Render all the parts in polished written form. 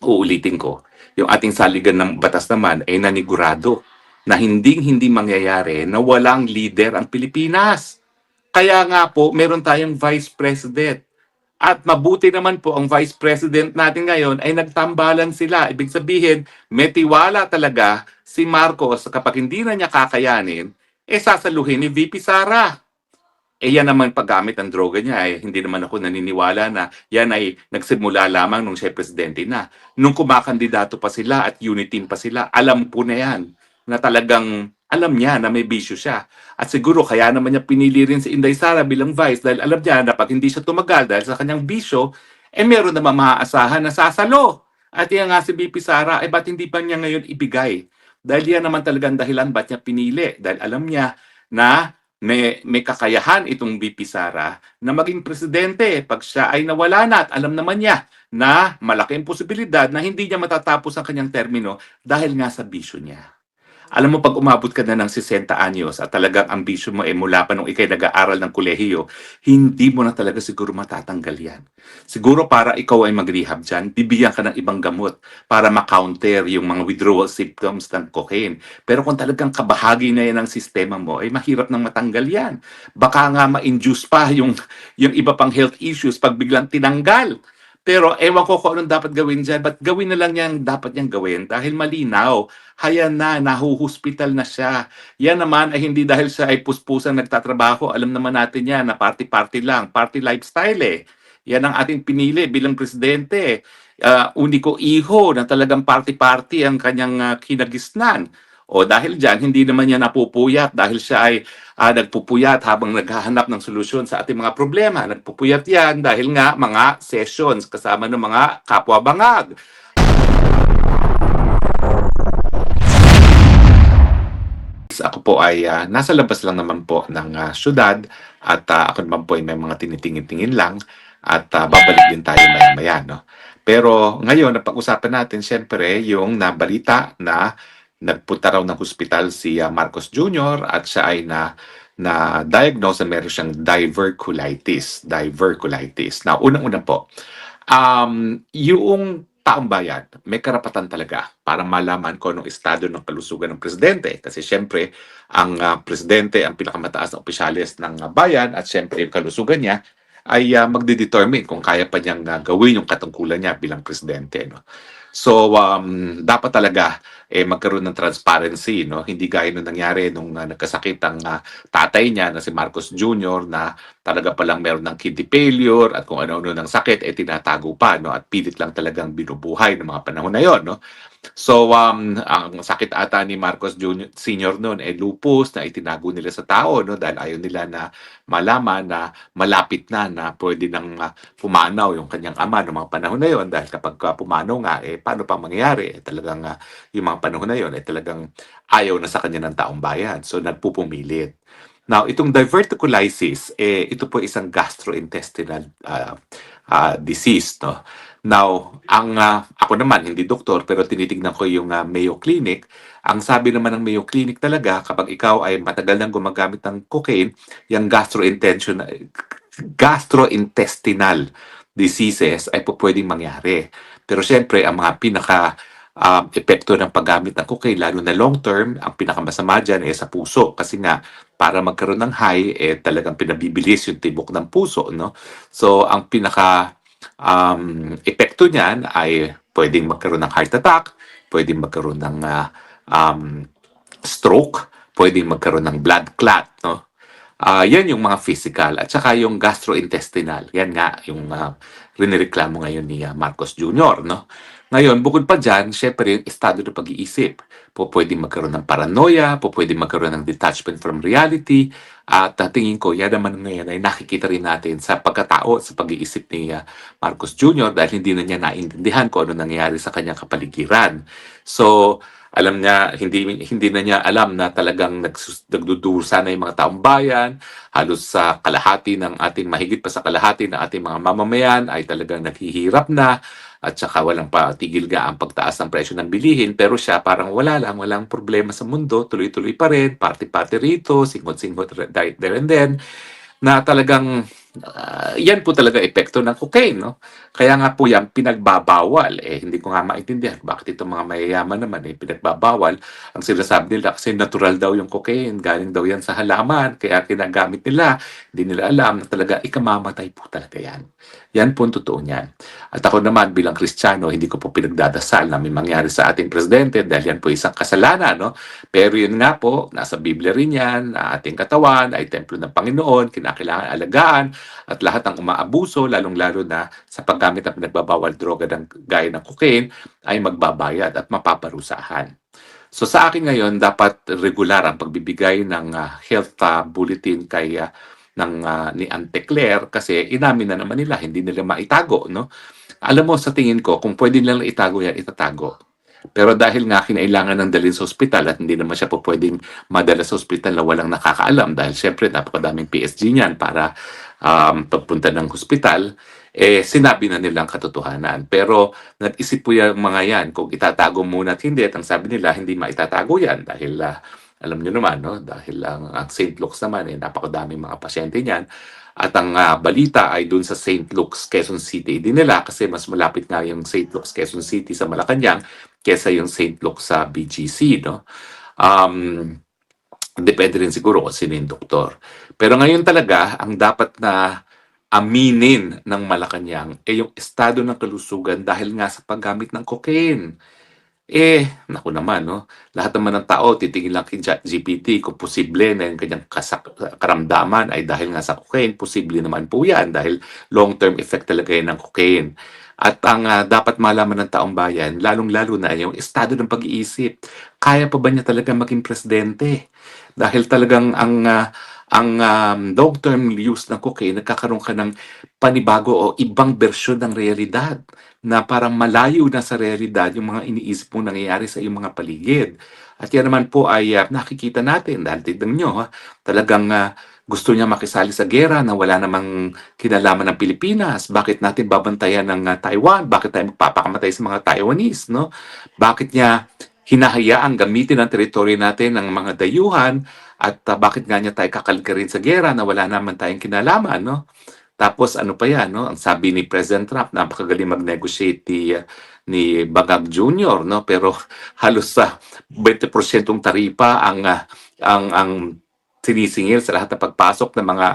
uulitin ko, yung ating saligan ng batas naman ay nanigurado na hinding-hindi mangyayari na walang leader ang Pilipinas. Kaya nga po, meron tayong Vice President. At mabuti naman po ang Vice President natin ngayon ay nagtambalan sila. Ibig sabihin, may tiwala talaga si Marcos kapag hindi na niya kakayanin, sasaluhin ni VP Sara. Yan naman paggamit ng droga niya, hindi naman ako naniniwala na yan ay nagsimula lamang nung siya presidente na. Nung kumakandidato pa sila at unit team pa sila, alam po na yan na talagang alam niya na may bisyo siya. At siguro kaya naman niya pinili rin si Inday Sara bilang vice dahil alam niya na pag hindi siya tumagal dahil sa kanyang bisyo, meron naman maaasahan na sasalo. At yan nga si BP Sara, ba't hindi pa niya ngayon ibigay? Dahil yan naman talagang dahilan ba't niya pinili. Dahil alam niya na may kakayahan itong VP Sara na maging presidente pag siya ay nawala na at alam naman niya na malaki ang posibilidad na hindi niya matatapos ang kanyang termino dahil nga sa bisyo niya. Alam mo, pag umabot ka na ng 60 anyos at talagang ambisyon mo mula pa nung ikay nag-aaral ng kolehiyo, hindi mo na talaga siguro matatanggal yan. Siguro para ikaw ay mag-rehab dyan, bibigyan ka ng ibang gamot para ma-counter yung mga withdrawal symptoms ng cocaine. Pero kung talagang kabahagi na yan ng sistema mo, mahirap nang matanggal yan. Baka nga ma-induce pa yung iba pang health issues pag biglang tinanggal. Pero ewan ko kung anong dapat gawin dyan, but gawin na lang yan dapat niyang gawin dahil malinaw. Hayan na, nahuhospital na siya. Yan naman ay hindi dahil siya ay puspusang nagtatrabaho. Alam naman natin yan na party-party lang, party lifestyle Yan ang ating pinili bilang presidente. Uniko iho na talagang party-party ang kanyang kinagisnan. O dahil dyan, hindi naman niya napupuyat dahil siya ay nagpupuyat habang naghahanap ng solusyon sa ating mga problema. Nagpupuyat yan dahil nga mga sessions kasama ng mga kapwa-bangag. Ako po ay nasa labas lang naman po ng syudad at ako naman po ay may mga tinitingin-tingin lang at babalik din tayo maya-maya. No? Pero ngayon, napag-usapan natin siyempre yung nabalita na nagpunta raw ng hospital si Marcos Jr. at siya ay na-diagnose na meron siyang diverculitis. Now, unang-una po, yung taong bayan, may karapatan talaga para malaman kung anong estado ng kalusugan ng presidente. Kasi siyempre, ang presidente ang pinakamataas na opisyalis ng bayan at siyempre yung kalusugan niya ay magdedetermine kung kaya pa niyang gawin yung katungkulan niya bilang presidente. No? So, dapat talaga magkaroon ng transparency. No? Hindi gaya nung nangyari nung nagkasakit ang tatay niya na si Marcos Jr. na talaga palang meron ng kidney failure at kung ano-ano ng sakit, tinatago pa. No? At pilit lang talagang binubuhay ng mga panahon na yon. No? So, ang sakit ata ni Marcos Jr. Sr. noon lupus na itinago nila sa tao no? Dahil ayaw nila na malaman na malapit na pwede nang pumanaw yung kanyang ama noong mga panahon na yon. Dahil kapag pumanaw nga, paano pa mangyayari? Talagang yung mga panahon na yon talagang ayaw na sa kanya ng taong bayan. So, nagpupumilit. Now, itong diverticulitis, ito po isang gastrointestinal disease. No? Now, ako naman, hindi doktor, pero tinitignan ko yung Mayo Clinic. Ang sabi naman ng Mayo Clinic talaga, kapag ikaw ay matagal nang gumagamit ng cocaine, yung gastrointestinal diseases ay po pwedeng mangyari. Pero syempre, ang mga epekto ng paggamit ng cocaine, lalo na long term, ang pinakamasama dyan sa puso. Kasi nga, para magkaroon ng high, talagang pinabibilis yung tibok ng puso. No? So, ang epekto niyan ay pwedeng magkaroon ng heart attack, pwedeng magkaroon ng stroke, pwedeng magkaroon ng blood clot. No? Yan yung mga physical at saka yung gastrointestinal. Yan nga yung rinireklamo ngayon ni Marcos Jr. No? Ngayon, bukod pa dyan, syempre yung estado ng pag-iisip. Pwedeng magkaroon ng paranoia, pwedeng magkaroon ng detachment from reality, at tingin ko, yan naman ngayon ay nakikita rin natin sa pagkatao, sa pag-iisip ni Marcos Jr. dahil hindi na niya naintindihan kung ano nangyayari sa kanyang kapaligiran. So, alam niya, hindi na niya alam na talagang nagdudusa na yung mga taong bayan. Halos sa kalahati ng ating, mahigit pa sa kalahati ng ating mga mamamayan ay talagang naghihirap na at saka walang patigil ang pagtaas ng presyo ng bilihin. Pero siya parang walang problema sa mundo. Tuloy-tuloy pa rin, party-party rito, singhot-singhot there and then, na talagang Yan po talaga epekto ng cocaine, no? Kaya nga po yan pinagbabawal. Hindi ko nga maintindihan bakit itong mga mayayaman naman pinagbabawal. Ang sinasabi nila kasi natural daw yung cocaine, galing daw yan sa halaman, kaya ginagamit nila. Hindi nila alam na talaga ikamamatay po talaga yan. Yan po ang totoo niyan. At ako naman bilang Kristiyano, hindi ko po pinagdadasal na may mangyari sa ating presidente dahil yan po isang kasalanan, no? Pero yun nga po, nasa Biblia rin yan, na ating katawan ay templo ng Panginoon, kinakailangan alagaan, at lahat ng umaabuso, lalong-lalo na sa paggamit ng pinagbabawal droga ng gaya ng cocaine, ay magbabayad at mapaparusahan. So sa akin ngayon, dapat regular ang pagbibigay ng health bulletin kay ni Ante Claire kasi inamin na naman nila, hindi nila maitago, no? Alam mo, sa tingin ko, kung pwede nilang itago yan, itatago. Pero dahil nga kinailangan ng dalhin sa ospital at hindi naman siya po pwedeng madala sa ospital na walang nakakaalam dahil syempre napakadaming PSG niyan para pagpunta ng ospital, sinabi na nilang katotohanan. Pero nag-isip po yung mga yan kung itatago muna at hindi. At ang sabi nila, hindi maitatago yan dahil alam nyo naman, no? Dahil ang St. Luke's naman, napakadaming mga pasyente niyan. At ang balita ay dun sa St. Luke's, Quezon City din nila kasi mas malapit nga yung St. Luke's, Quezon City sa Malacanang kesa yung St. Luke's sa BGC, no? Depende rin siguro kung sino yung doktor. Pero ngayon talaga, ang dapat na aminin ng Malacanang yung estado ng kalusugan dahil nga sa paggamit ng cocaine. Naku naman, no? Lahat naman ng tao, titingin lang kay ChatGPT kung posible na yung kanyang karamdaman ay dahil nga sa cocaine. Posible naman po yan dahil long-term effect talaga yan ng cocaine. At ang dapat malaman ng taong bayan, lalong-lalo na yung estado ng pag-iisip. Kaya pa ba niya talaga maging presidente? Dahil talagang ang long-term use ng cocaine, nagkakaroon ka ng panibago o ibang bersyon ng realidad na parang malayo na sa realidad yung mga iniisip mo nangyayari sa iyong mga paligid. At yan naman po ay nakikita natin dahil tignan nyo, talagang gusto niya makisali sa gera na wala namang kinalaman ng Pilipinas. Bakit natin babantayan ng Taiwan? Bakit tayo magpapakamatay sa mga Taiwanese? No? Bakit niya hinahayaang gamitin ang teritoryo natin ng mga dayuhan at bakit nga niya tayo kakalgarin sa gera na wala naman tayong kinalaman, no? Tapos ano pa yan, no? Ang sabi ni President Trump, napakagaling mag-negotiate ni Bagag Jr., no? Pero halos sa 20% taripa ang sinisingil sa lahat ng pagpasok ng mga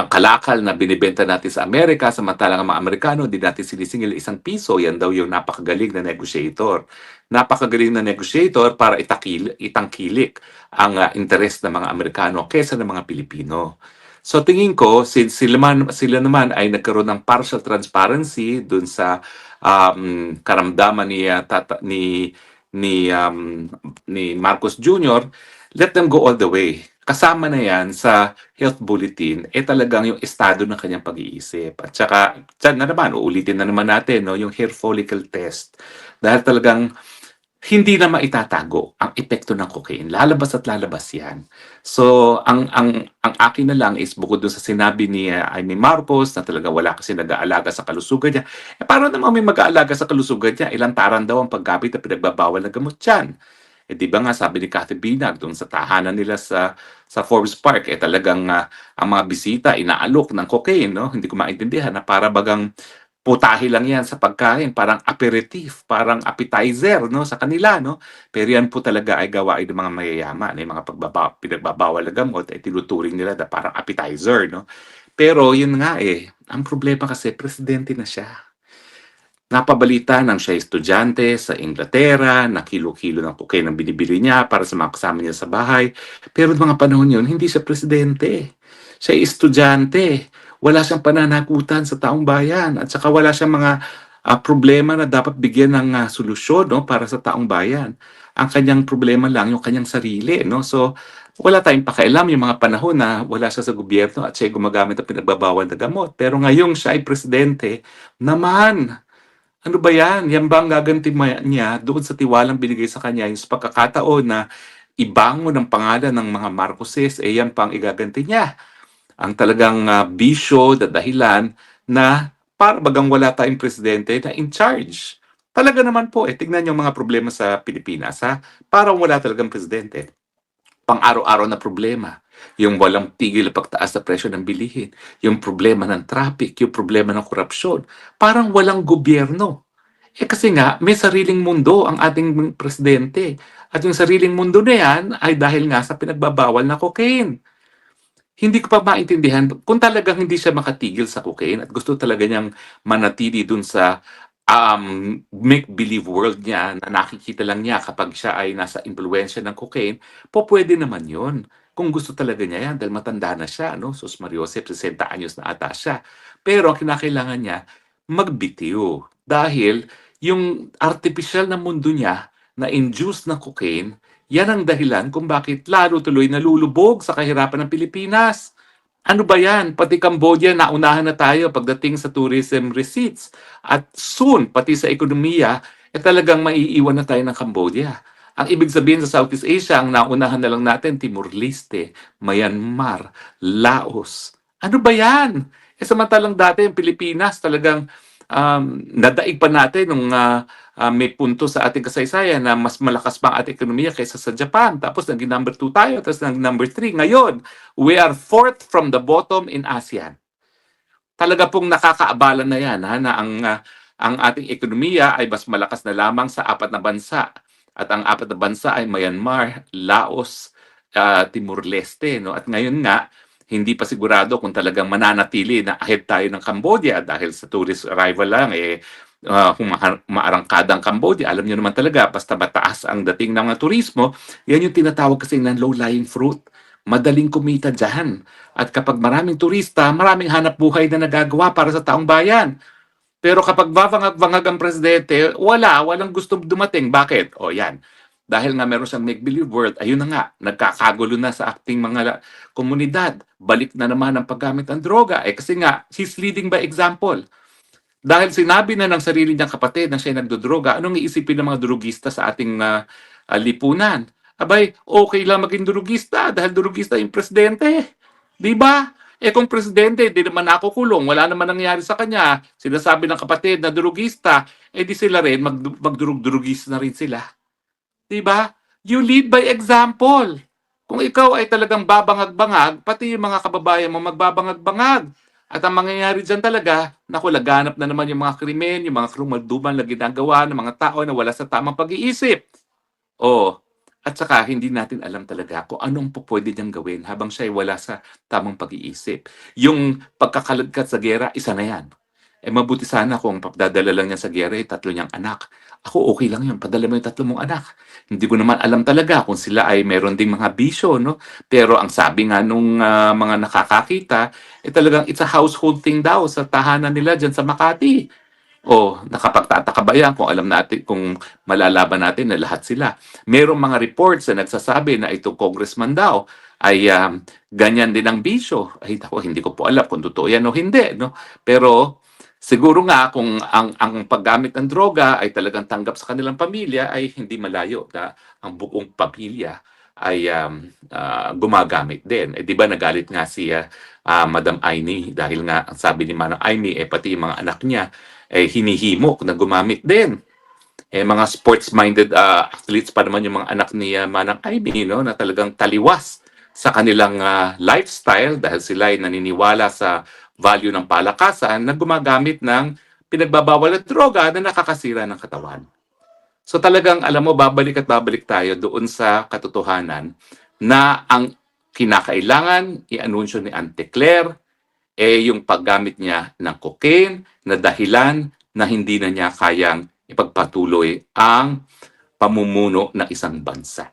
kalakal na binibenta natin sa Amerika, samantalang ang mga Amerikano, di natin sinisingil isang piso. Yan daw yung napakagaling na negotiator. Napakagaling na negotiator para itangkilik ang interes ng mga Amerikano kesa ng mga Pilipino. So tingin ko, since sila naman ay nagkaroon ng partial transparency dun sa karamdaman ni Marcos Jr., let them go all the way. Kasama na yan sa health bulletin, talagang yung estado ng kanyang pag-iisip. At saka, dyan na naman, uulitin na naman natin, no, yung hair follicle test. Dahil talagang hindi na maitatago ang epekto ng cocaine. Lalabas at lalabas yan. So, ang akin na lang is bukod dun sa sinabi ni Marcos na talaga wala kasi nag-aalaga sa kalusugan niya. Paano naman may mag-aalaga sa kalusugan niya? Ilantaran daw ang paggamit na pinagbabawal na gamot dyan. Di ba nga sabi ni Cathy Binag doon sa tahanan nila sa Forbes Park, talagang ang mga bisita inaalok ng cocaine, no? Hindi ko maintindihan na para bagang putahe lang yan sa pagkain, parang aperitif, parang appetizer, no, sa kanila, no? Pero yan po talaga ay gawain ng mga mayayaman, yung mga pinagbabawal na gamot ay tinuturing nila na parang appetizer, no? Pero yun nga ang problema kasi presidente na siya. Napabalita nang siya estudyante sa Inglaterra, na kilo-kilo ng cocaine ang binibili niya para sa mga kasama niya sa bahay. Pero mga panahon yun, hindi siya presidente. Siya estudyante. Wala siyang pananagutan sa taong bayan. At saka wala siyang mga problema na dapat bigyan ng solusyon, no, para sa taong bayan. Ang kanyang problema lang yung kanyang sarili. No? So, wala tayong pakialam yung mga panahon na wala siya sa gobyerno at siya gumagamit ng pinagbabawal na gamot. Pero ngayong siya ay presidente, naman, ano ba yan? Yan ba ang gaganti niya doon sa tiwalang binigay sa kanya yung sa pagkakataon na ibango ng pangalan ng mga Marcoses, yan pa ang igaganti niya. Ang talagang bisyo, dahilan na para bagang wala tayong presidente na in charge. Talaga naman po, tignan yung mga problema sa Pilipinas, ha? Parang wala talagang presidente. Pang-araw-araw na problema. Yung walang tigil na pagtaas sa presyo ng bilihin, yung problema ng traffic, yung problema ng korupsyon. Parang walang gobyerno. Kasi nga, may sariling mundo ang ating presidente. At yung sariling mundo na yan ay dahil nga sa pinagbabawal na cocaine. Hindi ko pa maintindihan kung talagang hindi siya makatigil sa cocaine at gusto talaga niyang manatili dun sa make-believe world niya na nakikita lang niya kapag siya ay nasa impluwensya ng cocaine, pwede naman yun. Kung gusto talaga niya yan dahil matanda na siya, no? Sus Mariosep, 60 anyos na ata siya. Pero ang kinakailangan niya, magbitiw. Dahil yung artificial na mundo niya na induced ng cocaine, yan ang dahilan kung bakit lalo tuloy nalulubog sa kahirapan ng Pilipinas. Ano ba yan? Pati Cambodia, naunahan na tayo pagdating sa tourism receipts. At soon, pati sa ekonomiya, talagang maiiwan na tayo ng Cambodia. Ang ibig sabihin sa Southeast Asia, ang naunahan na lang natin, Timor-Leste, Myanmar, Laos. Ano ba yan? Samantalang dati, ang Pilipinas talagang nadaig pa natin nung may punto sa ating kasaysayan na mas malakas pa ang ating ekonomiya kaysa sa Japan. Tapos naging number 2 tayo, tapos naging number 3. Ngayon, we are fourth from the bottom in ASEAN. Talaga pong nakakaabala na yan na ang ating ekonomiya ay mas malakas na lamang sa 4 na bansa. At ang 4 na bansa ay Myanmar, Laos, Timor-Leste. No? At ngayon nga, hindi pa sigurado kung talagang mananatili na ahead tayo ng Cambodia dahil sa tourist arrival lang umaarangkada ang Cambodia. Alam niyo naman talaga, basta mataas ang dating ng turismo, yan yung tinatawag kasi ng low-lying fruit. Madaling kumita dyan. At kapag maraming turista, maraming hanap buhay na nagagawa para sa taong bayan. Pero kapag bavangag-vangag ang presidente, walang gusto dumating. Bakit? O yan. Dahil nga meron siyang make-believe world, ayun na nga, nagkakagulo na sa ating mga komunidad. Balik na naman ang paggamit ng droga. Kasi nga, he's leading by example. Dahil sinabi na ng sarili niyang kapatid na siya nagdodroga, anong iisipin ng mga drogista sa ating lipunan? Abay, okay lang maging drogista dahil drogista yung presidente. Di ba? Kung presidente, di naman nakukulong, wala naman nangyari sa kanya, sinasabi ng kapatid na drogista, di sila rin, magdurug-drugista na rin sila. Diba? You lead by example. Kung ikaw ay talagang babangag-bangag, pati yung mga kababayan mo magbabangag-bangag. At ang mangyayari dyan talaga, naku, laganap na naman yung mga krimen, yung mga krumalduman na ginagawa ng mga tao na wala sa tamang pag-iisip. At saka hindi natin alam talaga kung anong pwede niyang gawin habang siya ay wala sa tamang pag-iisip. Yung pagkakalagkat sa gera, isa na yan. Mabuti sana kung padadala lang niya sa gera yung 3 niyang anak. Ako, okay lang yun. Padala mo yung 3 mong anak. Hindi ko naman alam talaga kung sila ay meron ding mga bisyo, no? Pero ang sabi nga nung mga nakakakita, talagang it's a household thing daw sa tahanan nila dyan sa Makati. Nakapagtataka ba yan kung alam natin, kung malalaban natin na lahat sila. Merong mga reports na nagsasabi na itong congressman daw ay ganyan din ang bisyo. Ay, hindi ko po alam kung totoo yan o hindi, no? Pero siguro nga kung ang paggamit ng droga ay talagang tanggap sa kanilang pamilya ay hindi malayo na ang buong pamilya ay gumagamit din. Di ba nagalit nga si Madam Aimee dahil nga ang sabi ni Manang Aimee pati yung mga anak niya hinihimok na gumamit din. Mga sports-minded athletes pa naman yung mga anak ni Manang Aimee, no, na talagang taliwas sa kanilang lifestyle dahil sila ay naniniwala sa value ng palakasan na gumagamit ng pinagbabawal at droga na nakakasira ng katawan. So talagang, alam mo, babalik at babalik tayo doon sa katotohanan na ang kinakailangan i-anunsyo ni Auntie Claire yung paggamit niya ng cocaine na dahilan na hindi na niya kayang ipagpatuloy ang pamumuno ng isang bansa.